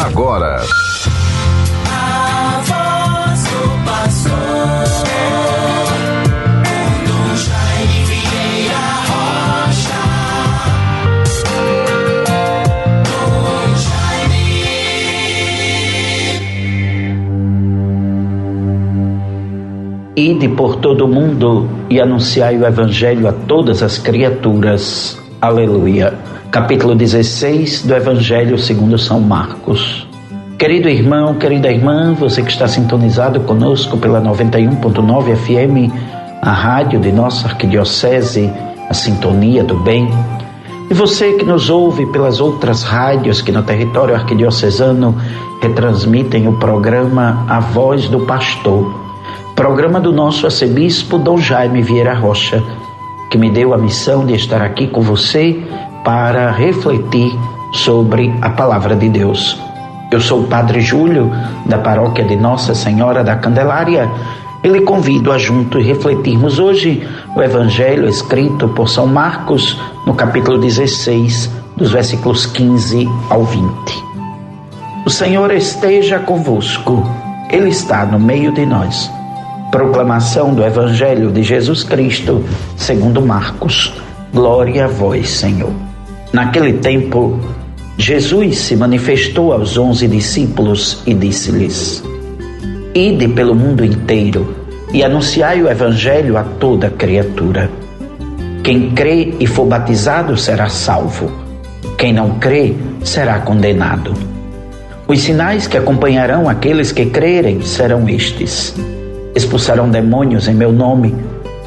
agora. A voz do pastor, Dom Jaime Vieira Rocha. Dom Jaime. Ide por todo o mundo e anunciai o Evangelho a todas as criaturas. Aleluia. Capítulo 16 do Evangelho segundo São Marcos. Querido irmão, querida irmã, você que está sintonizado conosco pela 91.9 FM, a rádio de nossa arquidiocese, a Sintonia do Bem, e você que nos ouve pelas outras rádios que no território arquidiocesano retransmitem o programa A Voz do Pastor, programa do nosso arcebispo Dom Jaime Vieira Rocha, que me deu a missão de estar aqui com você para refletir sobre a Palavra de Deus. Eu sou o Padre Júlio, da paróquia de Nossa Senhora da Candelária. Eu lhe convido a juntos refletirmos hoje o Evangelho escrito por São Marcos, no capítulo 16, dos versículos 15 ao 20. O Senhor esteja convosco, Ele está no meio de nós. Proclamação do Evangelho de Jesus Cristo, segundo Marcos. Glória a vós, Senhor. Naquele tempo, Jesus se manifestou aos 11 discípulos e disse-lhes: Ide pelo mundo inteiro e anunciai o Evangelho a toda criatura. Quem crê e for batizado será salvo. Quem não crê será condenado. Os sinais que acompanharão aqueles que crerem serão estes: expulsarão demônios em meu nome,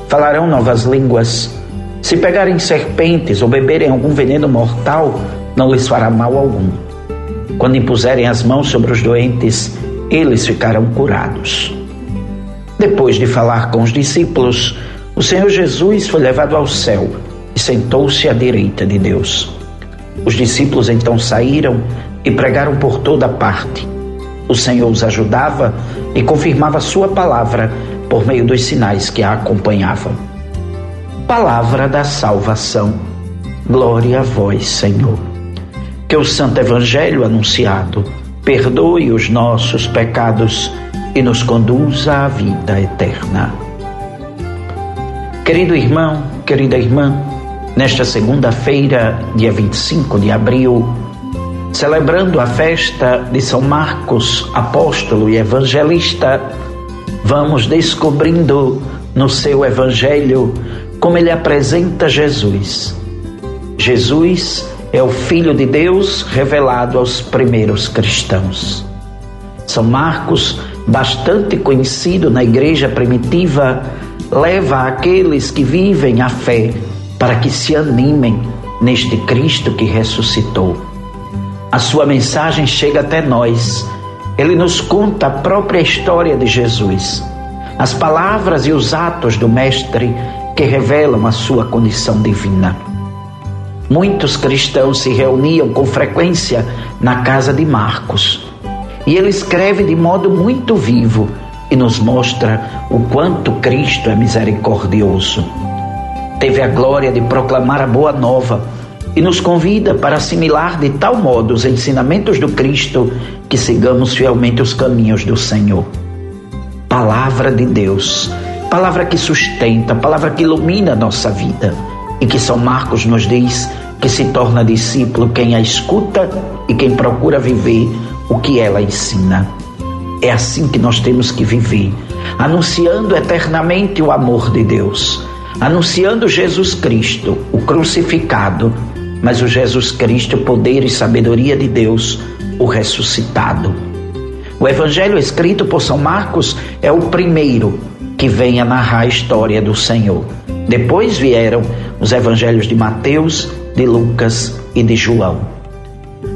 falarão novas línguas. Se pegarem serpentes ou beberem algum veneno mortal, não lhes fará mal algum. Quando impuserem as mãos sobre os doentes, eles ficarão curados. Depois de falar com os discípulos, o Senhor Jesus foi levado ao céu e sentou-se à direita de Deus. Os discípulos então saíram e pregaram por toda parte. O Senhor os ajudava e confirmava a sua palavra por meio dos sinais que a acompanhavam. Palavra da salvação. Glória a vós, Senhor. Que o Santo Evangelho anunciado perdoe os nossos pecados e nos conduza à vida eterna. Querido irmão, querida irmã, nesta segunda-feira, dia 25 de abril, celebrando a festa de São Marcos, apóstolo e evangelista, vamos descobrindo no seu Evangelho como ele apresenta Jesus. Jesus é o Filho de Deus revelado aos primeiros cristãos. São Marcos, bastante conhecido na igreja primitiva, leva aqueles que vivem a fé para que se animem neste Cristo que ressuscitou. A sua mensagem chega até nós. Ele nos conta a própria história de Jesus, as palavras e os atos do Mestre que revelam a sua condição divina. Muitos cristãos se reuniam com frequência na casa de Marcos, e ele escreve de modo muito vivo e nos mostra o quanto Cristo é misericordioso. Teve a glória de proclamar a boa nova e nos convida para assimilar de tal modo os ensinamentos do Cristo que sigamos fielmente os caminhos do Senhor. Palavra de Deus, palavra que sustenta, palavra que ilumina a nossa vida, e que São Marcos nos diz que se torna discípulo quem a escuta e quem procura viver o que ela ensina. É assim que nós temos que viver, anunciando eternamente o amor de Deus, anunciando Jesus Cristo, o crucificado, mas o Jesus Cristo, poder e sabedoria de Deus, o ressuscitado. O Evangelho escrito por São Marcos é o primeiro que vem a narrar a história do Senhor. Depois vieram os Evangelhos de Mateus, de Lucas e de João.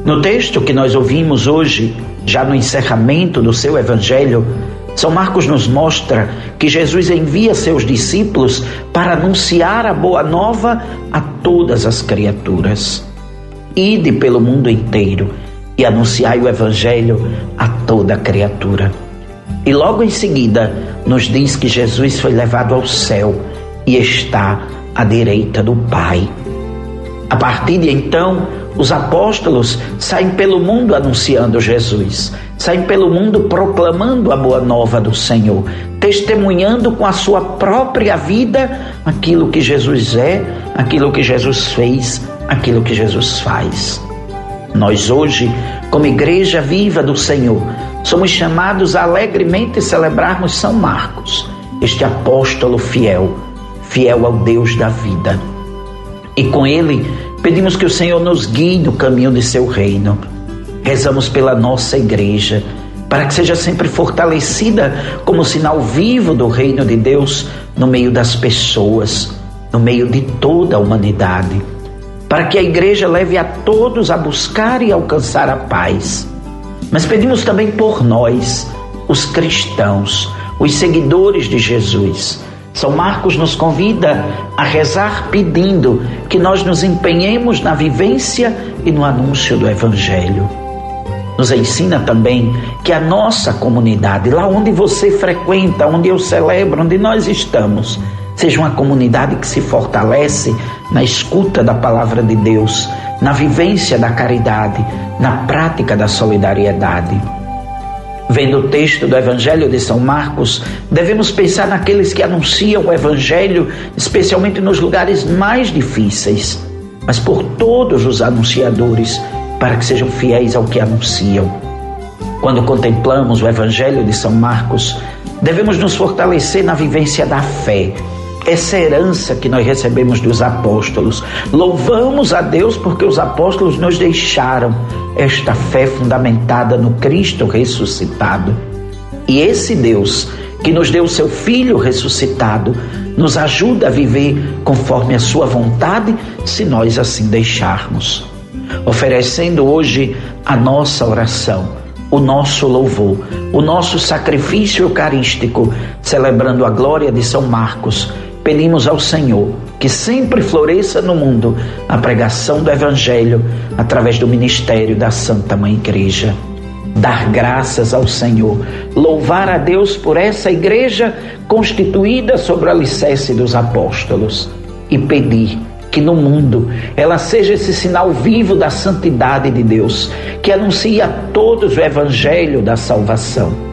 No texto que nós ouvimos hoje, já no encerramento do seu Evangelho, São Marcos nos mostra que Jesus envia seus discípulos para anunciar a boa nova a todas as criaturas. Ide pelo mundo inteiro e anunciai o Evangelho a toda criatura. E logo em seguida nos diz que Jesus foi levado ao céu e está à direita do Pai. A partir de então, Os apóstolos saem pelo mundo anunciando Jesus, saem pelo mundo proclamando a boa nova do Senhor, testemunhando com a sua própria vida aquilo que Jesus é, aquilo que Jesus fez, aquilo que Jesus faz. Nós hoje, como Igreja Viva do Senhor, somos chamados a alegremente celebrarmos São Marcos, este apóstolo fiel, fiel ao Deus da vida. E com ele, pedimos que o Senhor nos guie no caminho de seu reino. Rezamos pela nossa igreja, para que seja sempre fortalecida como sinal vivo do reino de Deus no meio das pessoas, no meio de toda a humanidade. Para que a igreja leve a todos a buscar e alcançar a paz. Mas pedimos também por nós, os cristãos, os seguidores de Jesus. São Marcos nos convida a rezar pedindo que nós nos empenhemos na vivência e no anúncio do Evangelho. Nos ensina também que a nossa comunidade, lá onde você frequenta, onde eu celebro, onde nós estamos, seja uma comunidade que se fortalece na escuta da palavra de Deus, na vivência da caridade, na prática da solidariedade. Vendo o texto do Evangelho de São Marcos, devemos pensar naqueles que anunciam o Evangelho, especialmente nos lugares mais difíceis, mas por todos os anunciadores, para que sejam fiéis ao que anunciam. Quando contemplamos o Evangelho de São Marcos, devemos nos fortalecer na vivência da fé, essa herança que nós recebemos dos apóstolos. Louvamos a Deus porque os apóstolos nos deixaram esta fé fundamentada no Cristo ressuscitado. E esse Deus que nos deu o seu Filho ressuscitado nos ajuda a viver conforme a sua vontade, se nós assim deixarmos. Oferecendo hoje a nossa oração, o nosso louvor, o nosso sacrifício eucarístico, celebrando a glória de São Marcos, pedimos ao Senhor que sempre floresça no mundo a pregação do Evangelho através do ministério da Santa Mãe Igreja. Dar graças ao Senhor, louvar a Deus por essa igreja constituída sobre o alicerce dos apóstolos e pedir que no mundo ela seja esse sinal vivo da santidade de Deus, que anuncie a todos o Evangelho da salvação.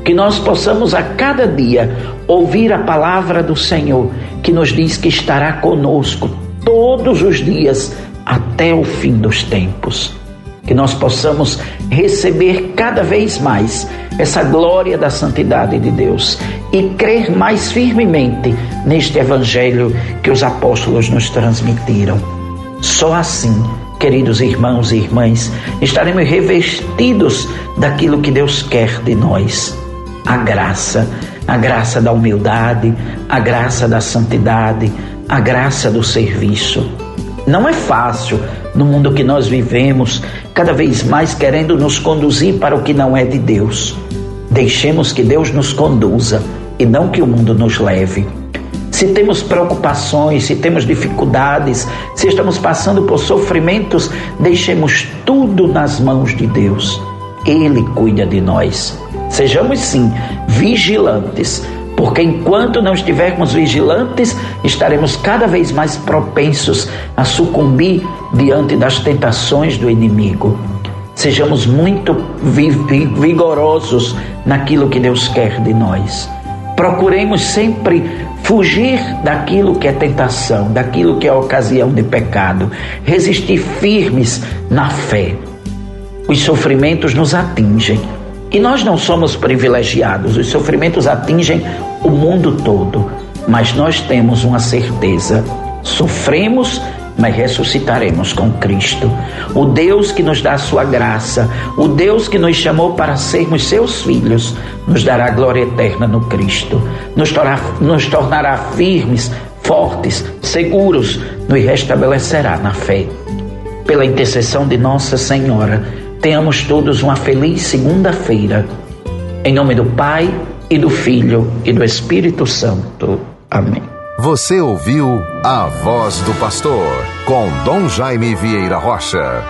Que nós possamos a cada dia ouvir a palavra do Senhor, que nos diz que estará conosco todos os dias até o fim dos tempos. Que nós possamos receber cada vez mais essa glória da santidade de Deus e crer mais firmemente neste Evangelho que os apóstolos nos transmitiram. Só assim, queridos irmãos e irmãs, estaremos revestidos daquilo que Deus quer de nós. A graça da humildade, a graça da santidade, a graça do serviço. Não é fácil no mundo que nós vivemos, cada vez mais querendo nos conduzir para o que não é de Deus. Deixemos que Deus nos conduza e não que o mundo nos leve. Se temos preocupações, se temos dificuldades, se estamos passando por sofrimentos, deixemos tudo nas mãos de Deus. Ele cuida de nós. Sejamos sim vigilantes, porque enquanto não estivermos vigilantes, estaremos cada vez mais propensos a sucumbir diante das tentações do inimigo. Sejamos muito vigorosos naquilo que Deus quer de nós. Procuremos sempre fugir daquilo que é tentação, daquilo que é ocasião de pecado. Resistir firmes na fé. Os sofrimentos nos atingem. E nós não somos privilegiados, os sofrimentos atingem o mundo todo, mas nós temos uma certeza: sofremos, mas ressuscitaremos com Cristo. O Deus que nos dá a sua graça, o Deus que nos chamou para sermos seus filhos, nos dará glória eterna no Cristo, nos tornará firmes, fortes, seguros, nos restabelecerá na fé. Pela intercessão de Nossa Senhora, tenhamos todos uma feliz segunda-feira. Em nome do Pai, e do Filho, e do Espírito Santo. Amém. Você ouviu A Voz do Pastor, com Dom Jaime Vieira Rocha.